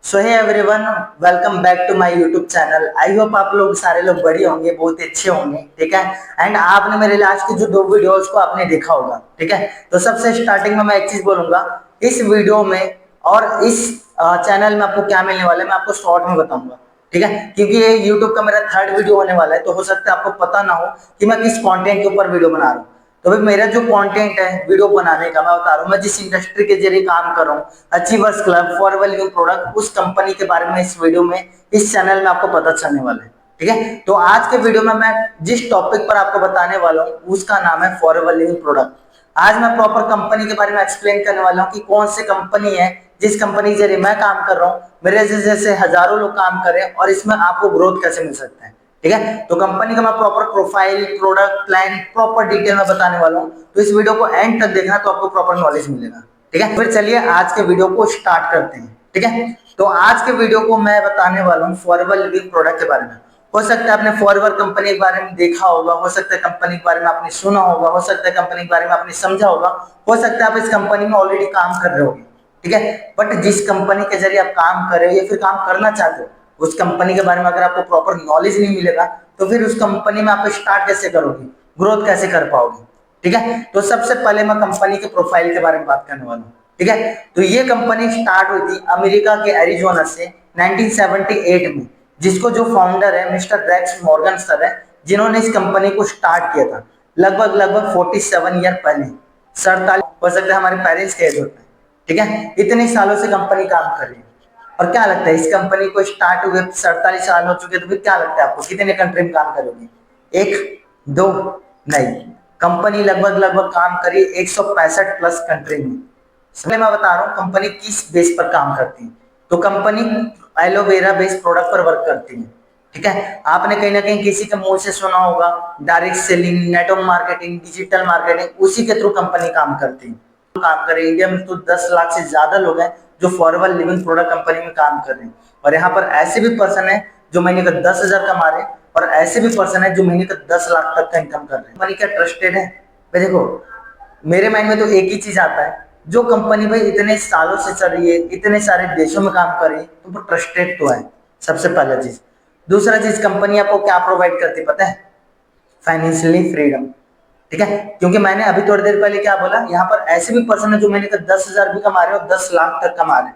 So hey everyone, welcome back to my YouTube channel. I hope आप लोग सारे लोग बढ़िया होंगे, बहुत अच्छे होंगे। ठीक है। एंड आपने मेरे लास्ट की जो 2 वीडियोस को आपने देखा होगा। ठीक है। तो सबसे स्टार्टिंग में मैं एक चीज बोलूंगा, इस वीडियो में और इस चैनल में आपको क्या मिलने वाला है मैं आपको शॉर्ट में बताऊंगा। ठीक है। क्योंकि ये यूट्यूब का मेरा थर्ड वीडियो होने वाला है, तो हो सकता है आपको पता ना हो कि मैं किस कंटेंट के ऊपर वीडियो बना रहा हूँ। तो भाई मेरा जो कंटेंट है वीडियो बनाने का, मैं बता रहा हूँ मैं जिस इंडस्ट्री के जरिए काम कर रहा हूँ, achievers club forever living product, उस कंपनी के बारे में इस वीडियो में, इस चैनल में आपको पता चलने वाला है। ठीक है। तो आज के वीडियो में मैं जिस टॉपिक पर आपको बताने वाला हूँ उसका नाम है फॉरएवर लिविंग प्रोडक्ट। आज मैं प्रॉपर कंपनी के बारे में एक्सप्लेन करने वाला हूँ कि कौन सी कंपनी है, जिस कंपनी के जरिए मैं काम कर रहा हूँ, मेरे जैसे हजारों लोग काम कर रहे हैं, और इसमें आपको ग्रोथ कैसे मिल सकता है। ठीक है। तो कंपनी का मैं proper profile, product line, proper detail में बताने वाला हूँ, तो इस वीडियो को एंड तक देखना तो आपको प्रॉपर नॉलेज मिलेगा। ठीक है। फिर चलिए आज के वीडियो को स्टार्ट करते हैं। ठीक है। तो आज के वीडियो को मैं बताने वाला हूँ फॉरएवर लिविंग प्रोडक्ट के बारे में। हो सकता है आपने फॉरएवर कंपनी के बारे में देखा होगा, हो सकता है कंपनी के बारे में आपने सुना होगा, हो सकता है कंपनी के बारे में आपने समझा होगा, हो सकता है आप इस कंपनी में ऑलरेडी काम कर रहे होगे। ठीक है। बट जिस कंपनी के जरिए आप काम कर रहे हो या फिर काम करना चाहते हो, उस कंपनी के बारे में अगर आपको प्रॉपर नॉलेज नहीं मिलेगा तो फिर उस कंपनी में आप स्टार्ट कैसे करोगे, ग्रोथ कैसे कर पाओगे। ठीक है। तो सबसे पहले मैं कंपनी के प्रोफाइल के बारे में बात करने वाला हूँ। ठीक है। तो ये कंपनी स्टार्ट हुई थी अमेरिका के एरिजोना से 1978 में, जिसको जो फाउंडर है मिस्टर रेक्स मॉर्गन सर है, जिन्होंने इस कंपनी को स्टार्ट किया था लगभग लगभग 47 ईयर पहले। 47 हो सकता है हमारे पेरेंट्स के एज होते हैं। ठीक है। इतने सालों से कंपनी काम कर रही है। और क्या लगता है इस कंपनी को स्टार्ट हुए 47 साल हो चुके, तो फिर क्या लगता है आपको कितने कंट्री में काम करोगी? एक, दो, नहीं, कंपनी लगभग लगभग काम करी 165 प्लस कंट्री में। इसलिए मैं बता रहा हूँ कंपनी किस बेस पर काम करती है। तो कंपनी एलोवेरा बेस्ड प्रोडक्ट पर वर्क करती है। ठीक है। आपने कहीं ना कहीं किसी के मुंह से सुना होगा direct selling, network marketing, digital marketing, उसी के थ्रू कंपनी काम करती है। काम कर रहे हैं इंडिया में तो 10 लाख से ज्यादा लोग हैं जो फॉरएवर लिविंग प्रोडक्ट कंपनी में काम कर रहे हैं। और यहाँ पर ऐसे भी पर्सन है जो महीने का 10,000 कमा रहे हैं, और ऐसे भी पर्सन है जो महीने का 10 लाख तक का इनकम कर रहे हैं। कंपनी क्या ट्रस्टेड है? भाई देखो, मेरे माइंड में तो एक ही चीज आता है, जो कंपनी भाई इतने सालों से चल रही है, इतने सारे देशों में काम कर रही है, तो वो ट्रस्टेड तो है। सबसे पहला चीज। दूसरा चीज, कंपनी आपको क्या प्रोवाइड करती है पता है? Financially freedom. ठीक है। क्योंकि मैंने अभी थोड़ी देर पहले क्या बोला, यहाँ पर ऐसे भी पर्सन है जो महीने का 10,000 भी कमा रहे हो, 10 लाख तक कमा रहे हैं।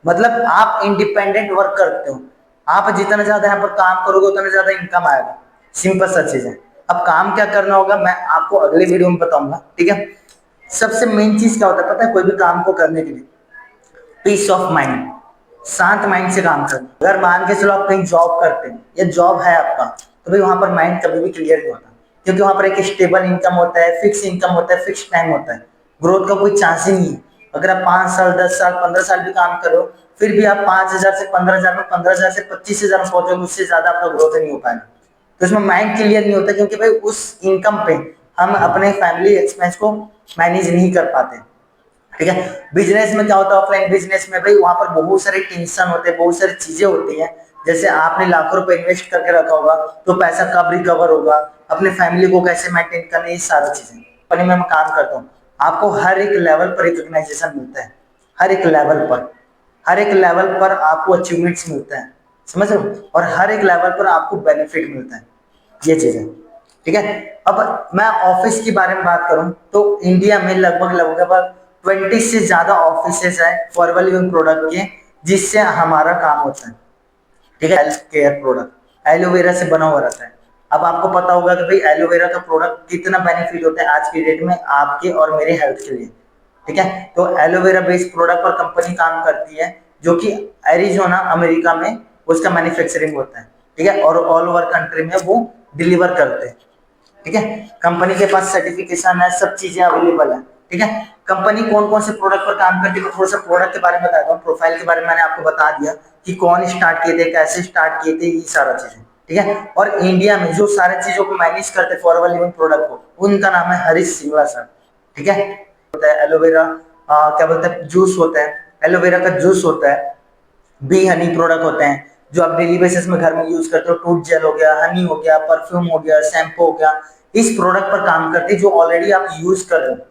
मतलब आप इंडिपेंडेंट वर्क करते हो, आप जितना ज्यादा यहाँ पर काम करोगे उतना ज्यादा इनकम आएगा। सिंपल सा चीज है। अब काम क्या करना होगा मैं आपको अगले वीडियो में बताऊंगा। ठीक है। सबसे मेन चीज क्या होता है पता है कोई भी काम को करने के लिए? Peace of mind. शांत माइंड से काम करना। अगर मान के चलो आप कहीं जॉब करते हैं या जॉब है आपका, तो भाई वहां पर माइंड कभी भी क्लियर नहीं होता, क्योंकि वहां पर एक स्टेबल इनकम होता है, फिक्स इनकम होता है, फिक्स टाइम होता है। ग्रोथ का कोई चांस ही नहीं है। अगर आप 5 साल, 10 साल, 15 साल भी काम करो, फिर भी आप 5,000 से 15,000 में, 15,000 से 25,000 में पहुंचोगे, उससे ज्यादा आपका ग्रोथ नहीं हो पाएगा। तो इसमें माइंड क्लियर नहीं होता, क्योंकि भाई उस इनकम पे हम अपने फैमिली एक्सपेंस को मैनेज नहीं कर पाते। ठीक है। बिजनेस में क्या होता है, ऑफलाइन बिजनेस में भाई वहां पर बहुत सारे टेंशन होते हैं, बहुत सारी चीजें होती हैं। जैसे आपने लाखों रुपए इन्वेस्ट करके रखा होगा, तो पैसा कब रिकवर होगा, अपने फैमिली को कैसे मेंटेन करना, ये सारी चीजें। कंपनी में मैं काम करता हूँ, आपको हर एक लेवल पर रिकॉग्नाइजेशन मिलता है। हर एक लेवल पर, हर एक लेवल पर आपको अचीवमेंट्स मिलते हैं, समझ रहे हो? और हर एक लेवल पर आपको बेनिफिट मिलता है। ये चीज है। ठीक है। अब मैं ऑफिस के बारे में बात करूं तो इंडिया में लगभग लगभग 20 से ज्यादा ऑफिसेज है फॉरएवर लिविंग प्रोडक्ट के, जिससे हमारा काम होता है। ठीक है। हेल्थ केयर प्रोडक्ट एलोवेरा से बना हुआ रहता है। अब आपको पता होगा कि भाई एलोवेरा का प्रोडक्ट कितना बेनिफिट होता है आज की डेट में आपके और मेरे हेल्थ के लिए। ठीक है। तो एलोवेरा बेस्ड प्रोडक्ट पर कंपनी काम करती है, जो कि एरिजोना अमेरिका में उसका मैन्युफैक्चरिंग होता है। ठीक है। और ऑल ओवर कंट्री में वो डिलीवर करते हैं। ठीक है। कंपनी के पास सर्टिफिकेशन है, सब चीजें अवेलेबल है। ठीक है। कंपनी कौन कौन से प्रोडक्ट पर काम करती है, थोड़ा सा प्रोडक्ट के बारे में बताता हूँ। प्रोफाइल के बारे में मैंने आपको बता दिया कि कौन स्टार्ट किए थे, कैसे स्टार्ट किए थे, ये सारा चीजें। ठीक है। और इंडिया में जो सारे चीजों को मैनेज करते फॉरएवर लिविंग प्रोडक्ट को, उनका नाम है हरीश सिंगला सर। ठीक है। होता है एलोवेरा, क्या बोलते हैं, जूस होता है, एलोवेरा का जूस होता है, बी हनी प्रोडक्ट होते हैं जो आप डेली बेसिस में घर में यूज करते हो। टूथ जेल हो गया, हनी हो गया, परफ्यूम हो गया, शैम्पू हो गया, इस प्रोडक्ट पर काम करते हैं जो ऑलरेडी आप यूज कर रहे हो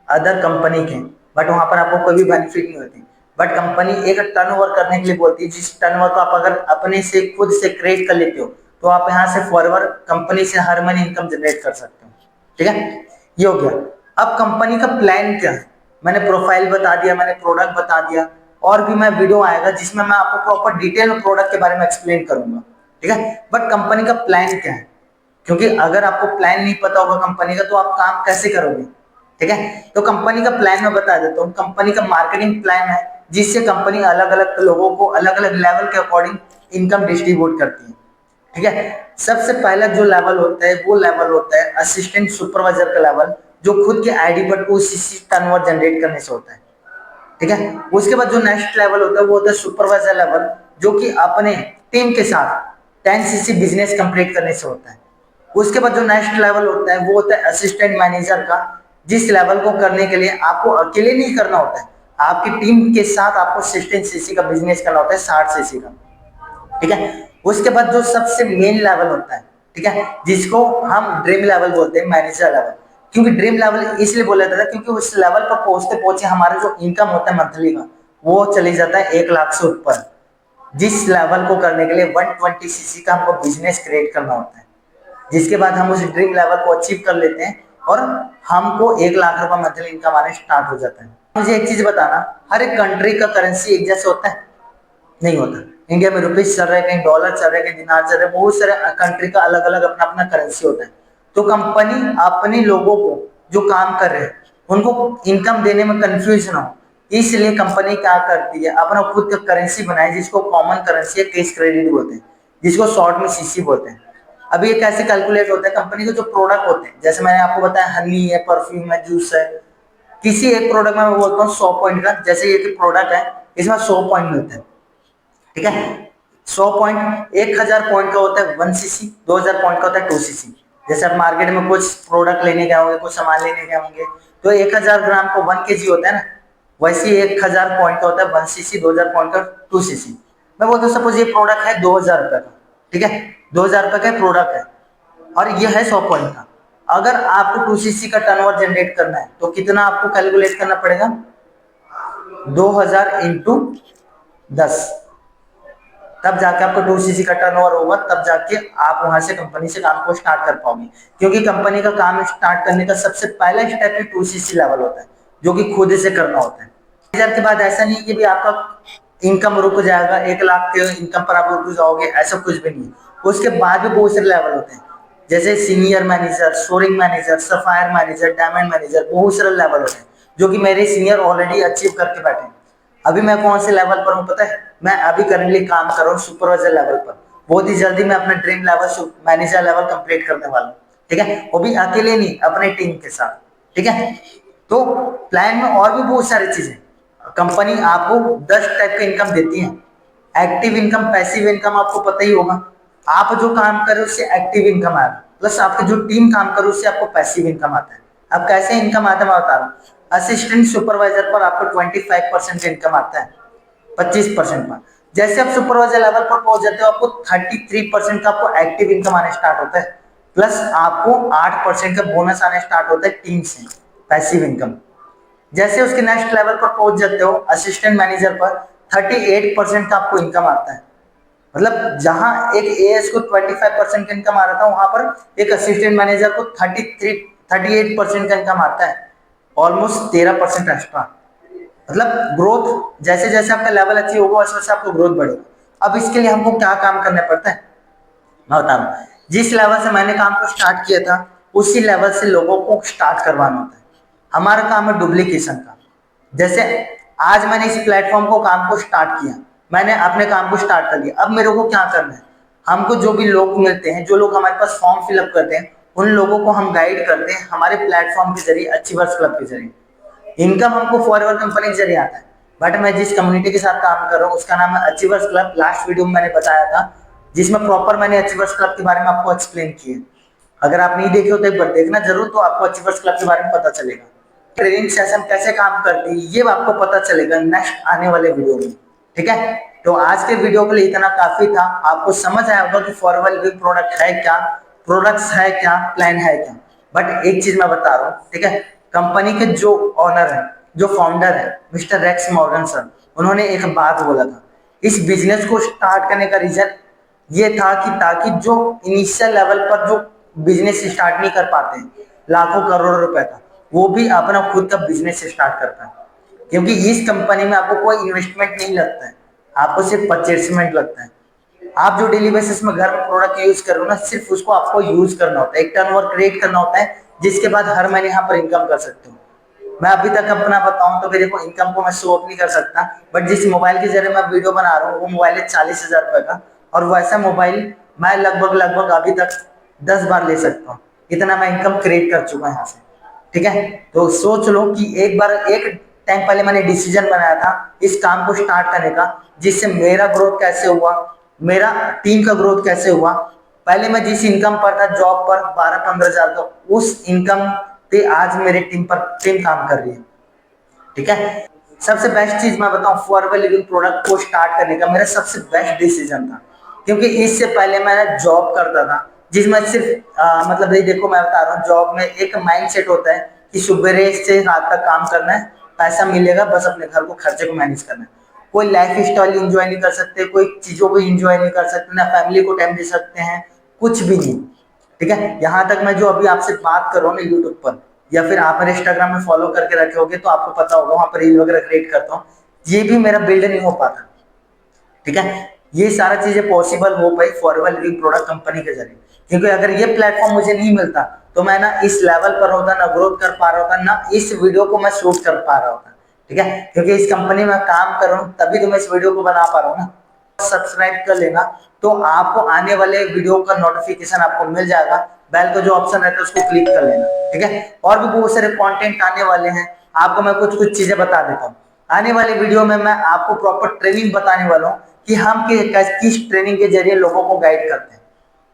अदर कंपनी के, बट वहां पर आपको कोई भी बेनिफिट नहीं होती। बट कंपनी एक टर्नओवर करने के लिए बोलती है, जिस टर्नओवर को आप अगर अपने से खुद से क्रिएट कर लेते हो तो आप यहाँ से फॉरवर्ड कंपनी से हर महीने इनकम जनरेट कर सकते हो। ठीक है, ये हो गया। अब कंपनी का प्लान क्या है, मैंने प्रोफाइल बता दिया, मैंने प्रोडक्ट बता दिया, और भी मैं वीडियो आएगा जिसमें मैं आपको प्रॉपर डिटेल में प्रोडक्ट के बारे में एक्सप्लेन करूंगा। ठीक है, बट कंपनी का प्लान क्या है, क्योंकि अगर आपको प्लान नहीं पता होगा कंपनी का तो आप काम कैसे करोगे। ठीक है, तो कंपनी का प्लान मैं बता देता हूँ। कंपनी का मार्केटिंग प्लान है जिससे कंपनी अलग अलग लोगों को अलग अलग लेवल के अकॉर्डिंग इनकम डिस्ट्रीब्यूट करती है। ठीक है, सबसे पहला जो लेवल होता है वो लेवल होता है असिस्टेंट सुपरवाइजर का लेवल, जो खुद के आईडी पर 2cc टर्नओवर जनरेट करने से होता है। ठीक है, उसके बाद जो नेक्स्ट लेवल होता है वो होता है सुपरवाइजर लेवल, जो कि अपने टीम के साथ 10cc बिजनेस कंप्लीट करने से होता है। उसके बाद जो नेक्स्ट लेवल होता है वो होता है असिस्टेंट मैनेजर का, जिस लेवल को करने के लिए आपको अकेले नहीं करना होता है, आपकी टीम के साथ आपको 16cc का बिजनेस करना होता है, 60cc का। ठीक है, उसके बाद जो सबसे मेन लेवल होता है, ठीक है, जिसको हम ड्रीम लेवल बोलते हैं, मैनेजर लेवल। क्योंकि ड्रीम लेवल इसलिए बोला जाता है क्योंकि उस लेवल पर पहुंचते पहुंचे हमारा जो इनकम होता है मंथली का वो चली जाता है 1 लाख से ऊपर, जिस लेवल को करने के लिए 120cc का हमको बिजनेस क्रिएट करना होता है। जिसके बाद हम उस ड्रीम लेवल को अचीव कर लेते हैं और हमको 1 लाख रुपए मंथली इनकम आने स्टार्ट हो जाता है। मुझे एक चीज बताना, हर एक कंट्री का करेंसी एक जैसे होता है? नहीं होता। इंडिया में रुपीज चल रहा है, कहीं डॉलर चल रहा है, कहीं दिनार चल रहा है, बहुत सारे कंट्री का अलग अलग अपना अपना करेंसी होता है। तो कंपनी अपने लोगों को जो काम कर रहे हैं उनको इनकम देने में कंफ्यूज ना हो, इसलिए कंपनी क्या करती है, अपना खुद का करेंसी बनाए जिसको कॉमन करेंसी या कैश क्रेडिट बोलते हैं, जिसको शॉर्ट में सीसी बोलते हैं। अब ये कैसे कैलकुलेट होता है, कंपनी के जो प्रोडक्ट होते हैं, जैसे मैंने आपको बताया हनी है, परफ्यूम है, जूस है, किसी एक प्रोडक्ट में मैं बोलता हूँ 100 पॉइंट का, जैसे ये प्रोडक्ट है इसमें 100 पॉइंट मिलते हैं। ठीक है, 100 पॉइंट 1000 पॉइंट का होता है 1cc, 2000 पॉइंट का होता है 2cc। जैसे आप मार्केट में कुछ प्रोडक्ट लेने गए होंगे, कुछ सामान लेने गए होंगे, तो 1000 ग्राम को 1 kg होता है ना, वैसे 1000 पॉइंट का होता है 1cc, 2000 पॉइंट का 2cc। मैं बोलता हूँ सपोज ये प्रोडक्ट है 2000 रुपए का, ठीक है, 2000 रुपए का प्रोडक्ट है और ये है 100 पॉइंट का। अगर आपको 2cc का टर्नओवर जनरेट करना है तो कितना आपको कैलकुलेट करना पड़ेगा, 2000 इंटू 10, तब जाके आपको 2cc का टर्नओवर होगा, तब जाके आप वहां से कंपनी से काम को स्टार्ट कर पाओगे। क्योंकि कंपनी का काम स्टार्ट करने का सबसे पहला स्टेप ही 2cc लेवल होता है, जो कि खुद से करना होता है। मैनेजर के बाद ऐसा नहीं कि भी आपका इनकम रुक जाएगा, 1 लाख के इनकम पर आप रुक जाओगे, ऐसा कुछ भी नहीं। उसके बाद भी बहुत सारे लेवल होते हैं, जैसे senior manager, soaring manager, sapphire manager, diamond manager, बहुत सारे लेवल होते हैं जो कि मेरे सीनियर ऑलरेडी अचीव करके बैठे हैं। अभी मैं कौन से लेवल पर हूँ पता है, मैं अभी करंटली काम कर रहा हूँ सुपरवाइजर लेवल पर। बहुत ही जल्दी मैं अपना dream level manager level complete करने वाला हूँ। ठीक है, वो भी अकेले नहीं, अपने टीम के साथ। ठीक है, तो प्लान में और भी बहुत सारी चीजें, कंपनी आपको 10 टाइप का इनकम देती है। एक्टिव इनकम, पैसिव इनकम आपको पता ही होगा, आप जो काम कर रहे हो उससे एक्टिव इनकम आएगा, प्लस आपकी जो टीम काम कर रही है उससे आपको पैसिव इनकम आता है। अब कैसे इनकम आता है मैं बता रहा हूँ। असिस्टेंट सुपरवाइजर पर आपको 25% इनकम आता है, 25% पर। जैसे आप सुपरवाइजर लेवल पर पहुंच जाते हो आपको 33% का आपको एक्टिव इनकम आने स्टार्ट होता है, प्लस आपको 8% का बोनस आने स्टार्ट होता है टीम से, पैसिव इनकम। जैसे उसके नेक्स्ट लेवल पर पहुंच जाते हो असिस्टेंट मैनेजर पर 38% का आपको इनकम आता है। मतलब जहां एक एएस को 25% का इनकम आ रहा था, वहां पर एक असिस्टेंट मैनेजर को 38% का इनकम आता है, ऑलमोस्ट 13% एक्स्ट्रा। मतलब ग्रोथ जैसे जैसे आपका लेवल अच्छी होगा वैसे वैसे आपको ग्रोथ बढ़ेगा। अब इसके लिए हमको क्या काम करना पड़ता है मैं बता रहा हूँ। जिस लेवल से मैंने काम को स्टार्ट किया था उसी लेवल से लोगों को स्टार्ट करवाना होता है। हमारा काम है डुप्लीकेशन का। जैसे आज मैंने इस प्लेटफॉर्म को काम को स्टार्ट किया, मैंने अपने काम को स्टार्ट कर लिया, अब मेरे को क्या करना है, हमको जो भी लोग मिलते हैं, जो लोग हमारे पास फॉर्म फिलअप करते हैं, उन लोगों को हम गाइड करते हैं हमारे प्लेटफॉर्म के जरिए, अचीवर्स क्लब के जरिए। इनकम हमको फॉरएवर कंपनी के जरिए आता है, बट मैं जिस कम्युनिटी के साथ काम कर रहा हूँ उसका नाम है अचीवर्स क्लब। लास्ट वीडियो में मैंने बताया था जिसमें प्रॉपर मैंने अचीवर्स क्लब के बारे में आपको एक्सप्लेन किया। अगर आप नहीं देखे हो तो एक बार देखना जरूर, तो आपको अचीवर्स क्लब के बारे में पता चलेगा। ट्रेनिंग सेशन कैसे काम करती है ये आपको पता चलेगा नेक्स्ट आने वाले वीडियो में। ठीक है, तो आज के वीडियो के लिए इतना काफी था। आपको समझ आया होगा कि फॉरएवर भी प्रोडक्ट है क्या, प्रोडक्ट्स है क्या, प्लान है क्या। बट एक चीज मैं बता रहा हूँ, ठीक है, कंपनी के जो ऑनर है, जो फाउंडर है मिस्टर रेक्स मॉर्गन सर, उन्होंने एक बात बोला था, इस बिजनेस को स्टार्ट करने का रीजन ये था कि ताकि जो इनिशियल लेवल पर जो बिजनेस स्टार्ट नहीं कर पाते हैं लाखों करोड़ों रुपए का, वो भी अपना खुद का बिजनेस स्टार्ट करता है। क्योंकि इस कंपनी में आपको कोई इन्वेस्टमेंट नहीं लगता है, आपको सिर्फ परचेसमेंट लगता है। आप जो डेली बेसिस में घर में प्रोडक्ट यूज कर रहे हो ना, सिर्फ उसको आपको यूज करना होता है, एक टर्नओवर क्रिएट करना होता है, जिसके बाद हर महीने यहाँ पर इनकम कर सकते हो। मैं अभी तक अपना बताऊं तो मेरे को इनकम को मैं शो ऑफ नहीं कर सकता, बट जिस मोबाइल के जरिए मैं वीडियो बना रहा हूँ वो मोबाइल है 40,000 रुपए का, और वैसा मोबाइल मैं लगभग अभी तक 10 बार ले सकता हूँ। इतना मैं इनकम क्रिएट कर चुका हूँ यहाँ से। ठीक है, तो सोच लो कि एक टाइम पहले मैंने डिसीजन बनाया था इस काम को स्टार्ट करने का, जिससे मेरा ग्रोथ कैसे हुआ, मेरा टीम का ग्रोथ कैसे हुआ। पहले मैं जिस इनकम पर था जॉब पर 12-15 हजार का, उस इनकम पे आज मेरे टीम काम कर रही है। ठीक है, सबसे बेस्ट चीज मैं बताऊं, फॉरएवर लिविंग प्रोडक्ट को स्टार्ट करने का मेरा सबसे बेस्ट डिसीजन था। क्योंकि इससे पहले मैं जॉब करता था जिसमें सिर्फ मतलब ये देखो मैं बता रहा हूँ, जॉब में एक माइंडसेट होता है कि सुबह से रात तक काम करना है, पैसा मिलेगा, बस अपने घर को खर्चे को मैनेज करना है। कोई लाइफ स्टाइल इंजॉय नहीं कर सकते, कोई चीजों को इंजॉय नहीं कर सकते, ना फैमिली को टाइम दे सकते हैं, कुछ भी नहीं। ठीक है, यहाँ तक मैं जो अभी आपसे बात कर रहा हूँ ना यूट्यूब पर, या फिर आप मेरे इंस्टाग्राम में फॉलो करके रखे होगे तो आपको पता होगा, वहां पर रील वगैरह क्रिएट करता हूँ, ये भी मेरा बिल्ड नहीं हो पाता। ठीक है, ये सारा चीजें पॉसिबल हो पाई फॉरएवर लिविंग प्रोडक्ट कंपनी के जरिए। क्योंकि अगर ये प्लेटफॉर्म मुझे नहीं मिलता तो मैं ना इस लेवल पर होता, ना ग्रोथ कर पा रहा होता, ना इस वीडियो को मैं शूट कर पा रहा होता। ठीक है, क्योंकि इस कंपनी में काम कर रहा हूँ तभी तो मैं इस वीडियो को बना पा रहा हूँ ना। सब्सक्राइब कर लेना तो आपको आने वाले वीडियो का नोटिफिकेशन आपको मिल जाएगा। बेल का जो ऑप्शन रहता है उसको क्लिक कर लेना। ठीक है, और भी बहुत सारे कंटेंट आने वाले हैं, आपको मैं कुछ कुछ चीजें बता देता हूँ। आने वाले वीडियो में मैं आपको प्रॉपर ट्रेनिंग बताने वाला हूँ कि हम किस ट्रेनिंग के जरिए लोगों को गाइड करते हैं।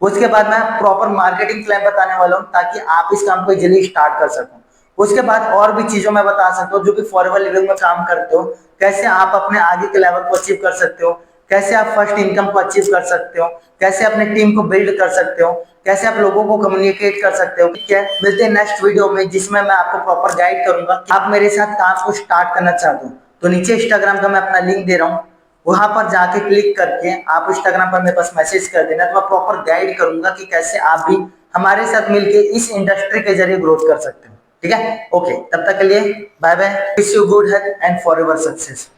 उसके बाद मैं प्रॉपर मार्केटिंग प्लान बताने वाला हूँ ताकि आप इस काम को जल्दी स्टार्ट कर सको। उसके बाद और भी चीजों में बता सकता हूँ जो कि फॉरएवर लिविंग में काम करते हो, कैसे आप अपने आगे के लेवल को अचीव कर सकते हो, कैसे आप फर्स्ट इनकम को अचीव कर सकते हो, कैसे अपने टीम को बिल्ड कर सकते हो, कैसे आप लोगों को कम्युनिकेट कर सकते हो। ठीक है, मिलते हैं नेक्स्ट वीडियो में जिसमें मैं आपको प्रॉपर गाइड करूंगा कि आप मेरे साथ काम को स्टार्ट करना चाहते हो तो नीचे इंस्टाग्राम का मैं अपना लिंक दे रहा हूँ, वहां पर जाके क्लिक करके आप इंस्टाग्राम पर मेरे पास मैसेज कर देना, तो मैं प्रॉपर गाइड करूंगा कि कैसे आप भी हमारे साथ मिलके इस इंडस्ट्री के जरिए ग्रोथ कर सकते हो। ठीक है, ओके, तब तक के लिए bye bye, wish you good health and forever success.